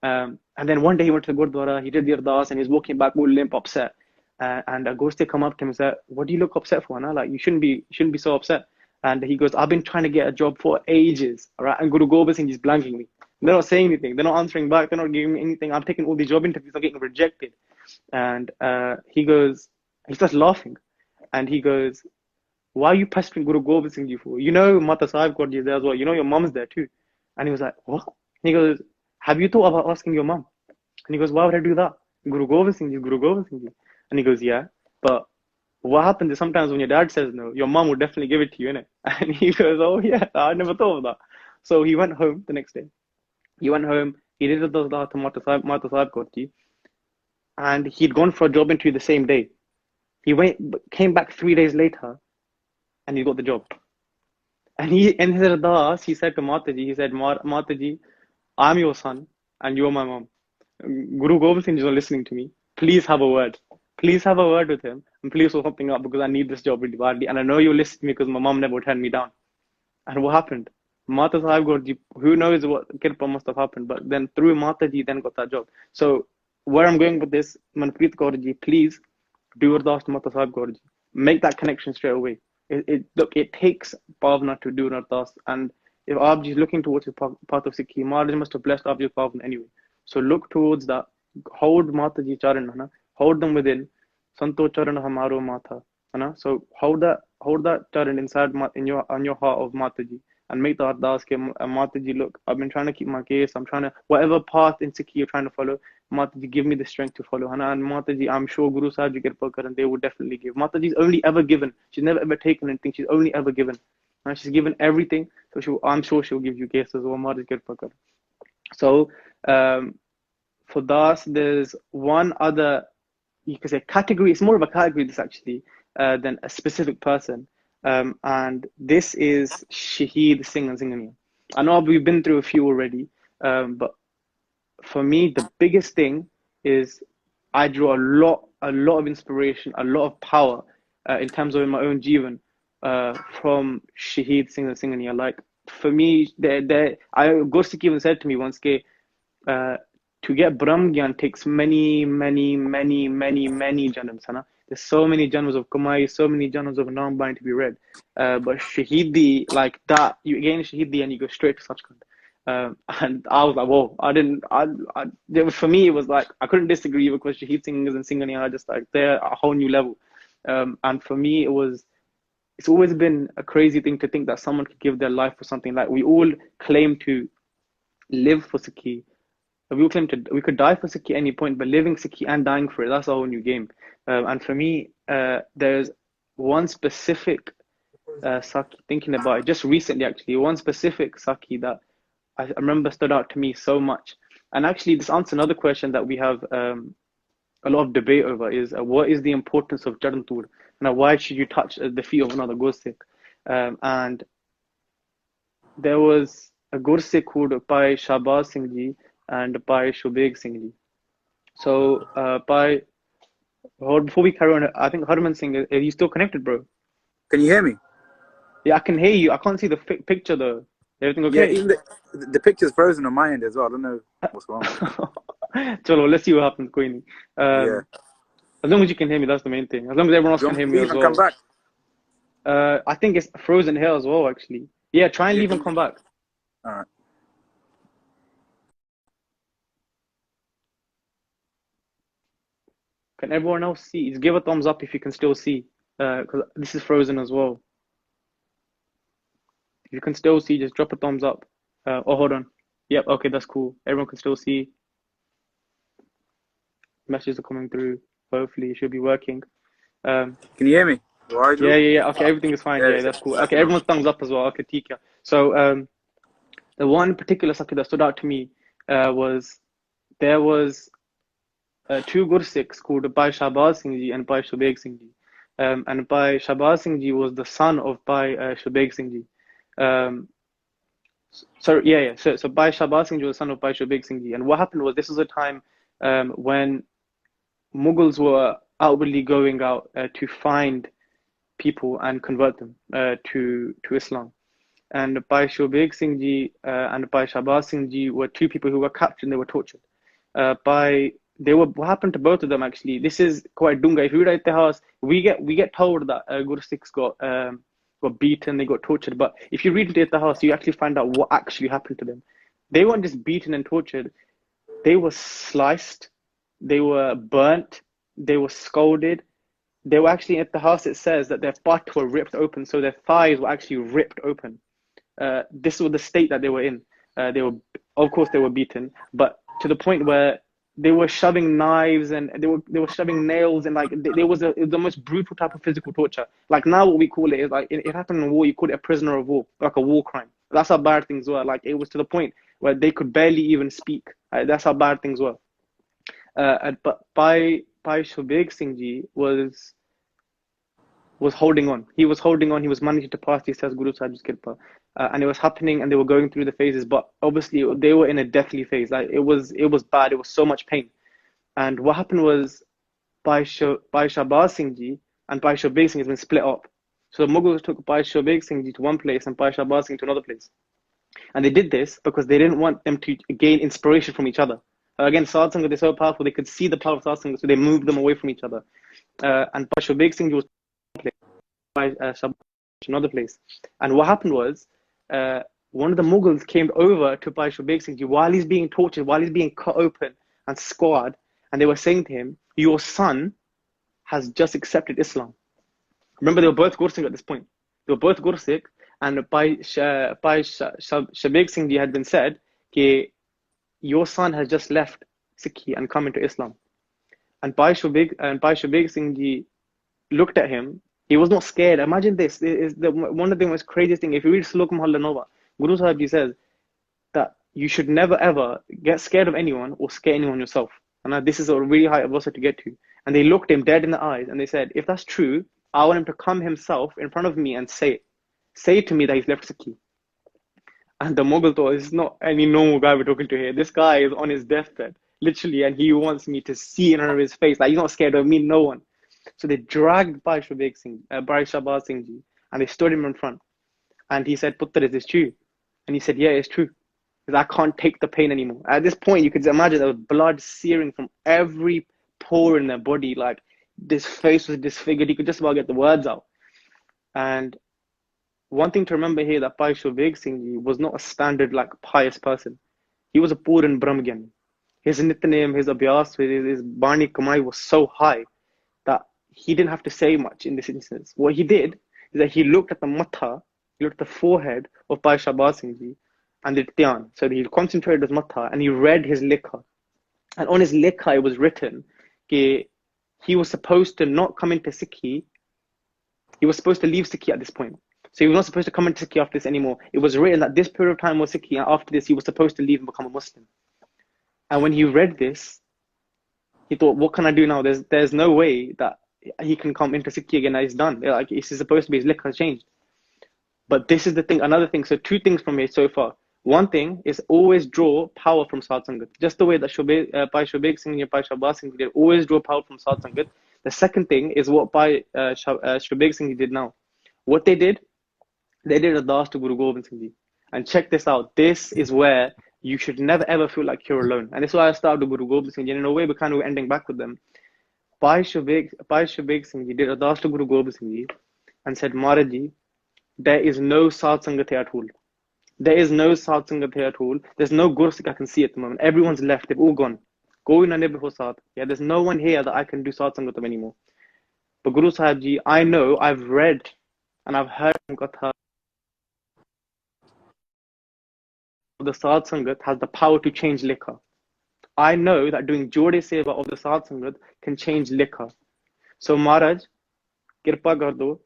And then one day he went to the Gurdwara, he did the Ardas, and he was walking back all limp, upset. And a Gursikh come up to him and said, what do you look upset for, na? Like, you shouldn't be so upset. And he goes, I've been trying to get a job for ages, all right? And Guru Gobind Singh is blanking me. They're not saying anything. They're not answering back. They're not giving me anything. I'm taking all these job interviews. I'm getting rejected. And he starts laughing. And he goes, why are you pestering Guru Gobind Singh Ji for? You know, Mata Sahib Kaur Ji is there as well. You know, your mom's there too. And he was like, what? He goes, have you thought about asking your mom? And he goes, why would I do that? Guru Gobind Singh Ji, Guru Gobind Singh Ji. And he goes, yeah, but what happens is sometimes when your dad says no, your mom would definitely give it to you, innit? And he goes, oh yeah, I never thought of that. So he went home the next day. He went home, he did those to Mata Sahib Kaur Ji, and he'd gone for a job interview the same day. He came back 3 days later, and he got the job. And in his ardas, he said to Mataji, he said, Mataji, I'm your son, and you're my mom. Guru Gobind Singh is not listening to me. Please have a word. Please have a word with him, and please sort something up because I need this job really badly. And I know you'll listen to me because my mom never turned me down. And what happened? Mata Sahib Kaur Ji, who knows what kirpa must have happened, but then through Mataji, then got that job. So where I'm going with this, Manpreet Kaur Ji, please do Ardas to Mata Sahib Kaur Ji. Make that connection straight away. It takes Bhavna to do Ardas, and if Aap is looking towards his path of Sikhi, Maharaj must have blessed Aap Bhavna anyway. So look towards that. Hold Mataji Charan, hold them within. Santo Charan Hamaro Mata. So hold that Charan inside on your heart of Mataji, and make the Ardas ke Mataji, look, I've been trying to keep my case. I'm trying to, whatever path in Sikhi you're trying to follow, Mataji, give me the strength to follow. And Mataji, I'm sure Guru Sahib Ji Kirpa Karan, they would definitely give. Mataji's only ever given. She's never ever taken anything. She's only ever given. And she's given everything. So I'm sure she'll give you cases. Or Mataji Kirpa Karan. So for Das, there's one other, you could say, category. It's more of a category, this actually, than a specific person. And this is Shaheed Singh and Singhania. I know we've been through a few already, but for me, the biggest thing is I draw a lot of inspiration, a lot of power in terms of in my own Jeevan from Shaheed Singh and Singhania. Like, for me, Gursikh even said to me once, to get Brahm Gyan takes many janams. There's so many janams of Kamai, so many janams of Naam to be read. But Shahidi, like that, you gain Shahidi and you go straight to Sachkhand. And I was like, whoa, for me, it was like, I couldn't disagree because Shaheed Singh and Singhania are just like, they're a whole new level. And for me, it's always been a crazy thing to think that someone could give their life for something. Like, we all claim to live for Sikhi. We could die for Sikhi at any point, but living Sikhi and dying for it, that's a whole new game. And for me, there's one specific Sakhi, thinking about it just recently actually, one specific Sakhi that I remember stood out to me so much. And actually, this answers another question that we have a lot of debate over is what is the importance of Charantur? Why should you touch the feet of another Gursikh? And there was a Gursikh called Bhai Shahbaz Singh Ji and Bhai Shubeg Singh Ji. So before we carry on, I think Harman Singh, are you still connected, bro? Can you hear me? Yeah, I can hear you. I can't see the picture though. Everything okay? Yeah, even the picture's frozen on my end as well. I don't know what's wrong. Chalo, let's see what happens, Queenie. Yeah. As long as you can hear me, that's the main thing. As long as everyone else can hear me as well. Come back? I think it's frozen here as well, actually. Yeah, try and leave and come back. All right. Can everyone else see? Just give a thumbs up if you can still see, because this is frozen as well. If you can still see, just drop a thumbs up. Hold on. Yep, okay, that's cool. Everyone can still see. Messages are coming through. Hopefully, it should be working. Can you hear me? Yeah. Okay, everything is fine. Yeah, that's cool. Okay, everyone's thumbs up as well. Okay, Tika. So, the one particular Sakhi that stood out to me was there was two Gursikhs called Bhai Shahbaz Singh Ji and Bhai Shubeg Singh Ji. And Bhai Shahbaz Singh Ji was the son of Bhai Shubeg Singh Ji. So Bhai Shahbaz Singh Ji was the son of Bhai Shubeg Singh Ji. And what happened was, this was a time when Mughals were outwardly going out to find people and convert them to Islam. And Bhai Shobeg Singh Ji and Bhai Shahbaz Singh Ji were two people who were captured and they were tortured. What happened to both of them actually? This is quite dunga. If you read Itihas, we get told that Guru Sikhs got beaten, they got tortured. But if you read Itihas, you actually find out what actually happened to them. They weren't just beaten and tortured. They were sliced, they were burnt, they were scolded. They were actually, at the house it says that their butt were ripped open, so their thighs were actually ripped open. This was the state that they were in. Of course they were beaten, but to the point where they were shoving knives and they were shoving nails, and like it was the most brutal type of physical torture. Like now what we call it is like it happened in war, you call it a prisoner of war, like a war crime. That's how bad things were. Like it was to the point where they could barely even speak. That's how bad things were. But Bhai Shobeg Singh Ji was holding on. He was holding on. He was managing to pass these tests, Guru Sahib's Kirpa, and it was happening, and they were going through the phases. But obviously, they were in a deathly phase. Like it was bad. It was so much pain. And what happened was, Bhai Shahbaz Singh Ji and Bhai Shobeg Singh has been split up. So the Mughals took Bhai Shobeg Singh Ji to one place and Bhai Shahbaz Singh to another place. And they did this because they didn't want them to gain inspiration from each other. Again, Sadh Sangat is so powerful, they could see the power of Sadh Sangat, so they moved them away from each other. And Bhai Shobeg Singh Ji was by another place. And what happened was, one of the Mughals came over to Bhai Shobeg Singh Ji while he's being tortured, while he's being cut open and scarred, and they were saying to him, your son has just accepted Islam. Remember, they were both Gursikh at this point. They were both Gursikh, and Bhai Shobeg Singh Ji had been said, Ki, your son has just left Sikhi and come into Islam. And Bhai Shobeg Singh Ji looked at him. He was not scared. Imagine this. One of the most craziest things. If you read Slok Mahalla Nova, Guru Sahib Ji says that you should never ever get scared of anyone or scare anyone yourself. And this is a really high avasa to get to. And they looked him dead in the eyes and they said, if that's true, I want him to come himself in front of me and say it. Say to me that he's left Sikhi. And the Mughal thought, this is not any normal guy we're talking to here. This guy is on his deathbed, literally, and he wants me to see it on his face. Like, he's not scared of me, no one. So they dragged Bhai Shahbaz Singh Ji, and they stood him in front. And he said, Putter, is this true? And he said, yeah, it's true. Because I can't take the pain anymore. At this point, you could imagine there was blood searing from every pore in their body. Like, this face was disfigured. He could just about get the words out. And one thing to remember here, that Bhai Shobeg Singh Ji was not a standard, like, pious person. He was a Puran Brahmagyan. His Nitnem, his Abhyas, his Bani Kamai was so high that he didn't have to say much in this instance. What he did is that he looked at the matha, he looked at the forehead of Bhai Shahbaz Singh Ji and did dhyan. So he concentrated his matha and he read his likha. And on his likha, it was written that he was supposed to not come into Sikhi. He was supposed to leave Sikhi at this point. So he was not supposed to come into Sikhi after this anymore. It was written that this period of time was Sikhi, and after this, he was supposed to leave and become a Muslim. And when he read this, he thought, what can I do now? There's no way that he can come into Sikhi again. That he's done. Like, it's supposed to be, his likha has changed. But this is the thing, another thing. So two things from here so far. One thing is always draw power from Sadh Sangat. Just the way that Bhai Shobeg Singh and Bhai Shahbaz Singh did, always draw power from Sadh Sangat. The second thing is what Bhai Shobeg Singh did now. What they did a das to Guru Gobind Singh Ji. And check this out. This is where you should never ever feel like you're alone. And this is why I started with Guru Gobind Singh Ji. And in a way, we're kind of ending back with them. Bhai Shobeg Singh Ji did a das to Guru Gobind Singh Ji and said, Maharaj Ji, there is no Sadh Sangat here at all. There is no Sadh Sangat here at all. There's no Gursikh I can see at the moment. Everyone's left. They've all gone. Yeah, there's no one here that I can do Sadh Sangat of anymore. But Guru Sahib Ji, I know, I've read and I've heard Katha. The Sadh Sangat has the power to change likha. I know that doing Jode Seva of the Sadh Sangat can change likha. So Maharaj, Kirpa Gardo,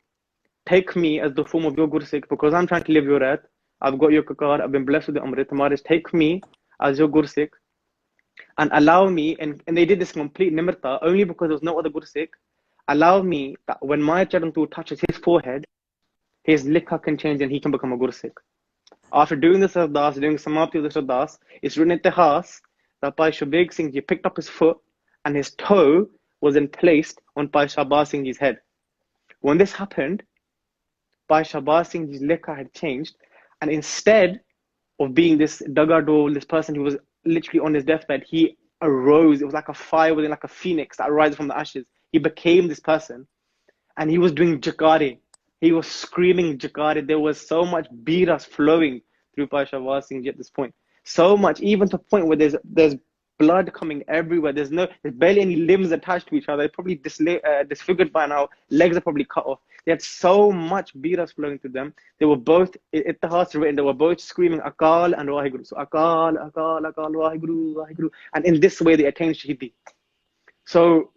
take me as the form of your Gursikh, because I'm trying to live your earth. I've got your kakar, I've been blessed with the Amrit. Maharaj, take me as your Gursikh and allow me, and they did this complete nimirta only because there was no other Gursikh. Allow me that when my Charantu touches his forehead, his likha can change and he can become a Gursikh. After doing this ardas, doing Samapti of this ardas, it's written in Itihas that Bhai Shobeg Singh Ji picked up his foot and his toe was then placed on Bhai Shahbaz Singh Ji's head. When this happened, Bhai Shahbaz Singh Ji's liquor had changed, and instead of being this dagadol, this person who was literally on his deathbed, he arose. It was like a fire within, like a phoenix that arises from the ashes. He became this person, and he was doing jakare. He was screaming jakare. There was so much biras flowing through Bhai Shahbaz Singh Ji at this point. So much, even to the point where there's blood coming everywhere. There's barely any limbs attached to each other. They're probably disfigured by now. Legs are probably cut off. They had so much biras flowing through them. They were both, at the hearts written, they were both screaming Akal and Waheguru. So Akal, Akal, Akal, Waheguru, Waheguru. And in this way, they attained Shahidi. So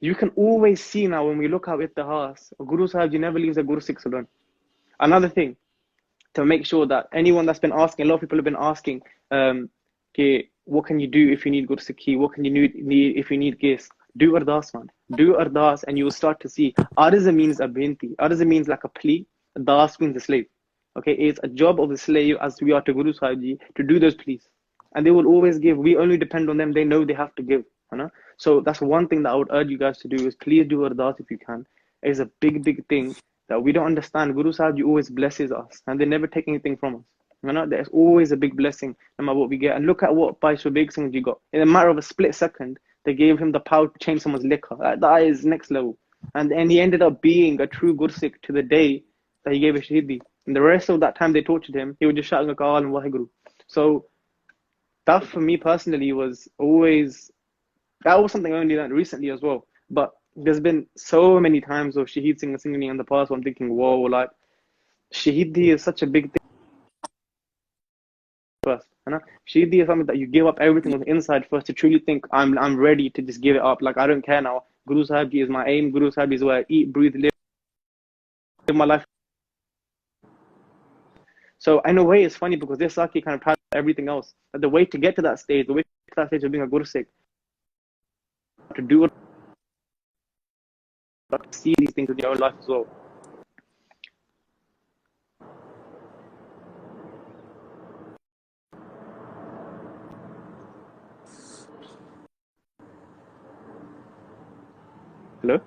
you can always see now when we look at Ittihas, Guru Sahib Ji never leaves a Guru Sikhs alone. Another thing, to make sure that anyone that's been asking, a lot of people have been asking, okay, what can you do if you need Guru Sikhi? What can you need if you need case? Do Ardas, man. Do Ardas, and you will start to see. Arza means a binti. Arza means like a plea. Ardas means a slave. Okay, it's a job of the slave, as we are to Guru Sahib Ji, to do those pleas. And they will always give. We only depend on them. They know they have to give. You know? So that's one thing that I would urge you guys to do, is please do Ardas if you can. It's a big, big thing that we don't understand. Guru Sahib Ji always blesses us, and they never take anything from us. You know, there's always a big blessing no matter what we get. And look at what Bhai Shahbaz Singh Ji got. In a matter of a split second, they gave him the power to change someone's liquor. That is next level. And he ended up being a true Gursikh to the day that he gave a Shahidi. And the rest of that time they tortured him, he was just shouting Akal and Waheguru. So that for me personally was always, that was something I only learned recently as well. But there's been so many times of Shaheed singing in the past where I'm thinking, whoa, like Shahidi is such a big thing. First, you know? Shahidi is something that you give up everything on the inside first to truly think, I'm ready to just give it up. Like, I don't care now. Guru Sahib Ji is my aim. Guru Sahib Ji is where I eat, breathe, live my life. So in a way, it's funny because this Saki kind of tries everything else. But the way to get to that stage, the way to that stage of being a Guru Sikh, to do it, to see these things in your own life as well. Hello?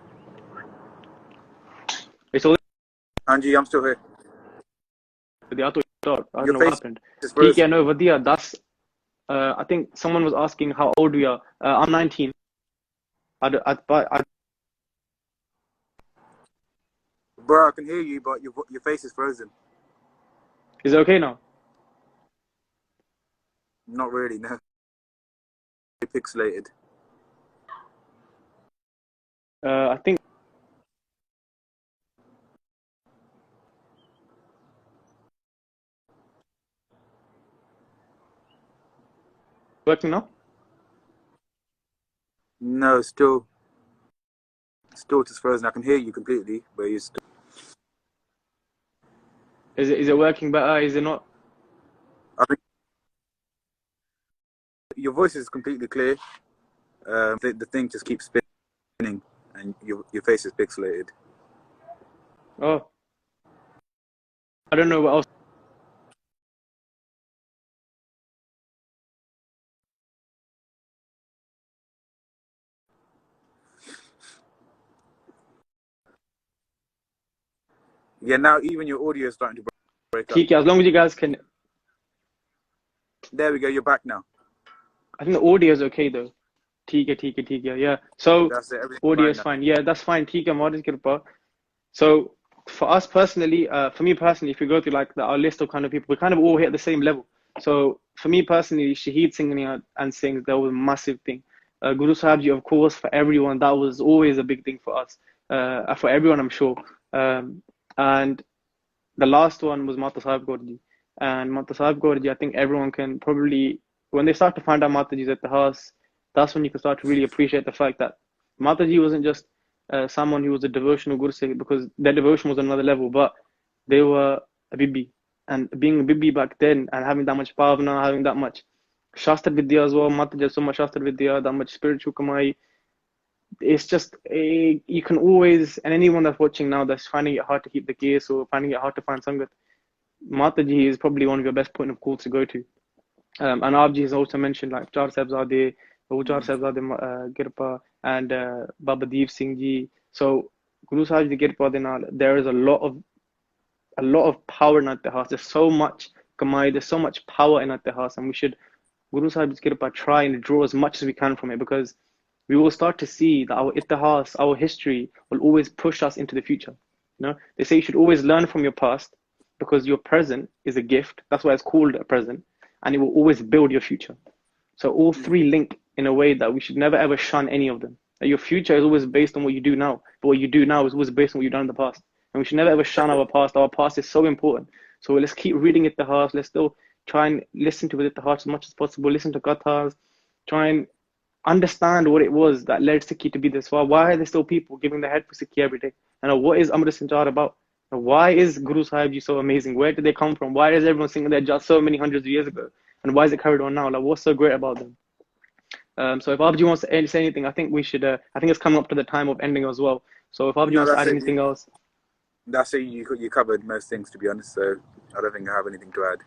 It's all. Anji, I'm still here. I don't know Your what face happened. is frozen. Yeah, no, Vadia, that's. I think someone was asking how old we are. I'm 19. Bro, I can hear you, but your face is frozen. Is it okay now? Not really, no. Pixelated. I think. Working now? No, still just frozen. I can hear you completely, but you're still. Is it working better? Is it not? I think your voice is completely clear. The thing just keeps spinning, and your face is pixelated. Oh. I don't know what else. Yeah, now even your audio is starting to break up. Kiki, as long as you guys can. There we go. You're back now. I think the audio is okay though. Tika, yeah. So That's it. audio is fine. Yeah, that's fine. Tika, Modis Kirpa. So for us personally, for me personally, if we go through like our list of kind of people, we kind of all hit at the same level. So for me personally, Shaheed singing and sings, that was a massive thing. Guru Sahib Ji, of course, for everyone, that was always a big thing for us. For everyone, I'm sure. And the last one was Mata Sahib Kaur Ji. And Mata Sahib Kaur Ji, I think everyone can probably, when they start to find out Mataji's at the house, that's when you can start to really appreciate the fact that Mataji wasn't just someone who was a devotional Guru Sikh, because their devotion was on another level, but they were a Bibi. And being a Bibi back then and having that much bhavna, having that much Shastra Vidya as well, Mataji has so much Shastra Vidya, that much spiritual kamai. It's just, you can always, and anyone that's watching now that's finding it hard to keep the case or finding it hard to find Sangat, Mataji is probably one of your best point of call to go to. And Abji has also mentioned like Char Sahibzade, Uchar Sahibzade Kirpa, and Baba Deep Singh Ji. So Guru Sahib Ji Kirpa de naal, there is a lot of power in Ittihas. There's so much kamai, there's so much power in Ittihas, and we should Guru Sahib Ji Kirpa try and draw as much as we can from it, because we will start to see that our Ittihas, our history, will always push us into the future. You know, they say you should always learn from your past, because your present is a gift. That's why it's called a present, and it will always build your future. So all three link in a way that we should never ever shun any of them. That your future is always based on what you do now, but what you do now is always based on what you've done in the past. And we should never ever shun our past. Our past is so important. So let's keep reading it the heart. Let's still try and listen to it the heart as much as possible. Listen to kathas. Try and understand what it was that led Sikhi to be this far. Why are there still people giving their head for Sikhi every day? And what is Amrit Sanchar about? Why is Guru Sahib Ji so amazing? Where did they come from? Why is everyone singing their just so many hundreds of years ago? And why is it carried on now? Like, what's so great about them? So if Abji wants to say anything, I think we should. I think it's coming up to the time of ending as well. So if Abji wants to add anything else, that's it. You covered most things, to be honest. So I don't think I have anything to add.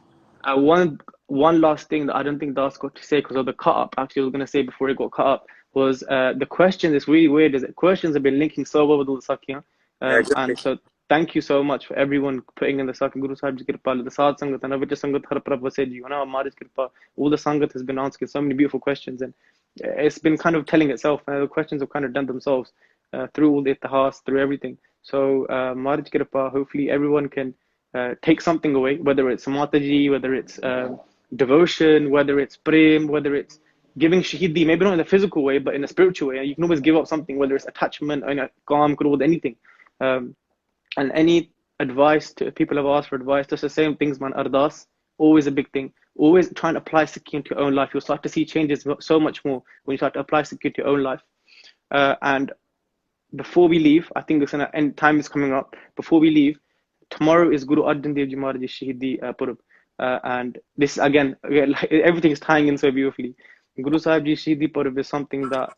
One last thing that I don't think Das got to say because of the cut up. Actually, I was going to say before it got cut up was the question. It's really weird. Is that questions have been linking so well with all the Sakya, and so. Thank you so much for everyone putting in the Sakya Guru Sahib Ji Kirpa, the Sad Sangat, and Avijja Sangat, Har Prabh Vase Ji, Maharaj Kirpa. All the Sangat has been asking so many beautiful questions, and it's been kind of telling itself. The questions have kind of done themselves through all the Ittihas, through everything. So, Maharaj Kirpa, hopefully everyone can take something away, whether it's Mataji, whether it's devotion, whether it's prem, whether it's giving shahidi, maybe not in a physical way, but in a spiritual way. You can always give up something, whether it's attachment, calm, crore, anything. And any advice to people have asked for advice, just the same things, man. Ardas, always a big thing. Always try and apply Sikhi into your own life. You'll start to see changes so much more when you start to apply Sikhi into your own life. And before we leave, I think this end time is coming up. Before we leave, tomorrow is Guru Arjan Dev Ji Maharaj Shahidi Purab. And this again, like, everything is tying in so beautifully. Guru Sahib Ji Shahidi Purab is something that,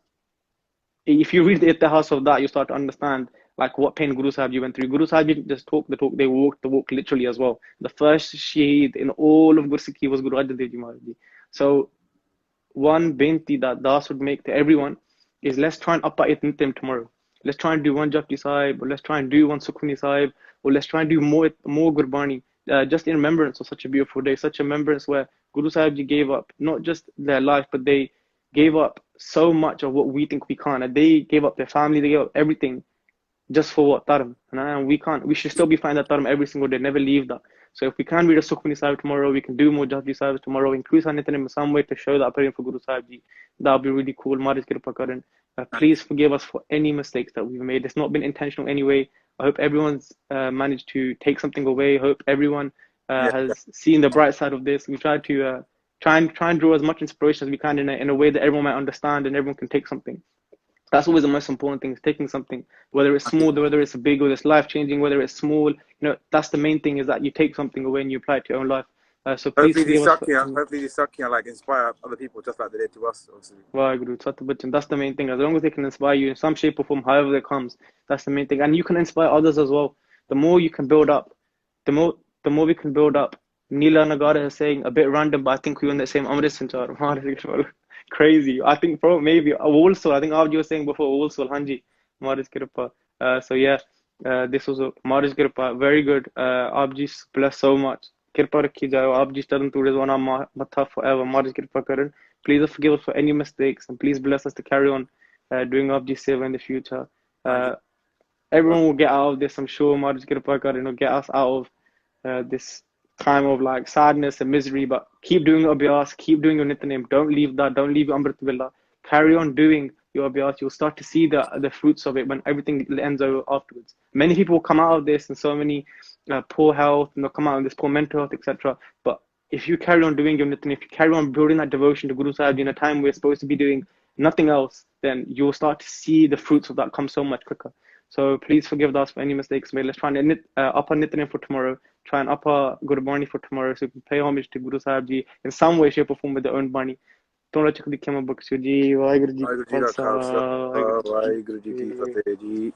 if you read the Ittihas of that, you start to understand like what pain Guru Sahib Ji went through. Guru Sahib didn't just talk the talk, they walked the walk literally as well. The first Shaheed in all of Gursikhi was Guru Arjan Dev Ji Maharaj Ji. So one binti that Das would make to everyone is, let's try and uppa it nitim tomorrow. Let's try and do one Japji Sahib, or let's try and do one Sukhmani Sahib, or let's try and do more Gurbani, just in remembrance of such a beautiful day, such a remembrance where Guru Sahib Ji gave up not just their life, but they gave up so much of what we think we can't. And they gave up their family, they gave up everything just for what? Dharm. And we should still be finding that Dharm every single day, never leave that. So if we can read a Sukhmani Sahib tomorrow, we can do more Japji Sahib tomorrow, increase our Nityanim in some way to show that praying for Guru Sahib Ji. That would be really cool. Maharaj Kirpa Karan. Please forgive us for any mistakes that we've made. It's not been intentional anyway. I hope everyone's managed to take something away. I hope everyone has seen the bright side of this. We try to try and draw as much inspiration as we can in a way that everyone might understand and everyone can take something. That's always the most important thing, is taking something, whether it's small, whether it's big, whether it's life-changing, whether it's small. That's the main thing, is that you take something away and you apply it to your own life. So please hopefully these Sakya like inspire other people just like they did to us, obviously. That's the main thing. As long as they can inspire you in some shape or form, however it comes, that's the main thing. And you can inspire others as well. The more you can build up, the more we can build up. Neela Nagara is saying, a bit random, but I think we were in the same Amrit Sanchar. Crazy. I think maybe also, I think Abji was saying before, also Hanji, Maharaj Kirpa. So yeah, this was Maharaj Kirpa. Very good. Abji bless so much. Kirpa rakhi jayo. Abji taran tu rizwana matha forever. Maharaj Kirpa karan. Please forgive us for any mistakes, and please bless us to carry on doing Abji seva in the future. Everyone will get out of this, I'm sure. Maharaj Kirpa karan, get us out of this time of like sadness and misery, but keep doing your abhyas, keep doing your nityanim. Don't leave that, don't leave your Amrit Billah. Carry on doing your abhyas. You'll start to see the fruits of it when everything ends over afterwards. Many people will come out of this and so many poor health, and they'll come out of this poor mental health, etc. But if you carry on doing your nityanim, if you carry on building that devotion to Guru Sahib in a time where you're supposed to be doing nothing else, then you'll start to see the fruits of that come so much quicker. So please forgive us for any mistakes made. Let's try and up our nityanim for tomorrow. Try and up our Gurbani for tomorrow, so we can pay homage to Guru Sahib Ji in some way, shape or form with their own Bani. Tona chakdi kema bakshyo ji, Vaheguru ji ka khalsa, Vaheguru ji ki fateh ji.